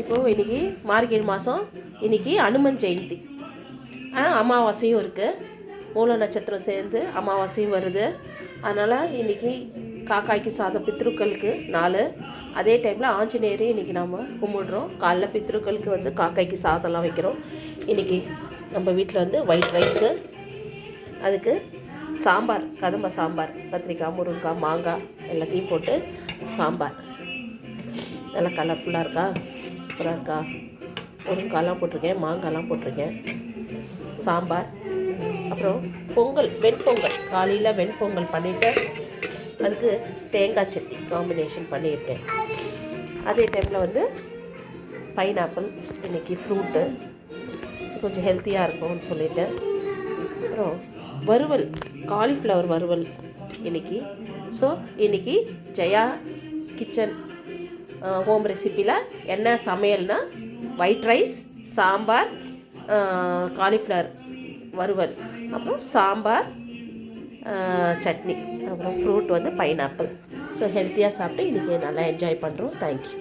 இப்போது இன்றைக்கி மார்கழி மாதம், இன்றைக்கி அனுமன் ஜெயந்தி. அமாவாசையும் இருக்குது, மூல நட்சத்திரம் சேர்ந்து அமாவாசையும் வருது. அதனால் இன்றைக்கி காக்காய்க்கு சாதம் பித்ருக்களுக்கு நாள். அதே டைமில் ஆஞ்சநேயரையும் இன்றைக்கி நாம் கும்பிடுறோம். காலைல பித்ருக்களுக்கு வந்து காக்காய்க்கு சாதம்லாம் வைக்கிறோம். இன்றைக்கி நம்ம வீட்டில் வந்து ஒயிட் ரைஸு, அதுக்கு சாம்பார், கதம்ப சாம்பார், கத்திரிக்காய், முருங்கைக்காய், மாங்காய் எல்லாத்தையும் போட்டு சாம்பார். நல்லா கலர்ஃபுல்லாக இருக்கா, சூப்பராக இருக்கா. முருங்கைக்காய்லாம் போட்டிருக்கேன், மாங்காய்லாம் போட்டிருக்கேன். சாம்பார், அப்புறம் பொங்கல், வெண்பொங்கல். காலையில் வெண்பொங்கல் பண்ணிவிட்டு அதுக்கு தேங்காய் சட்னி காம்பினேஷன் பண்ணியிருக்கேன். அதே டைமில் வந்து பைனாப்பிள், இன்றைக்கி ஃப்ரூட்டு கொஞ்சம் ஹெல்த்தியாக இருக்கும்னு சொல்லிவிட்டு, அப்புறம் வறுவல், காலிஃப்ளவர் வறுவல் இன்றைக்கி. ஸோ இன்றைக்கி ஜெயா கிச்சன் ஹோம் ரெசிப்பியில் என்ன சமையல்னால் ஒயிட் ரைஸ், சாம்பார், காலிஃப்ளவர் வறுவல், அப்புறம் சாம்பார், சட்னி, அப்புறம் ஃப்ரூட் வந்து பைனாப்பிள். ஸோ ஹெல்த்தியாக சாப்பிட்டு இன்றைக்கி நல்லா என்ஜாய் பண்ணுறோம். தேங்க்யூ.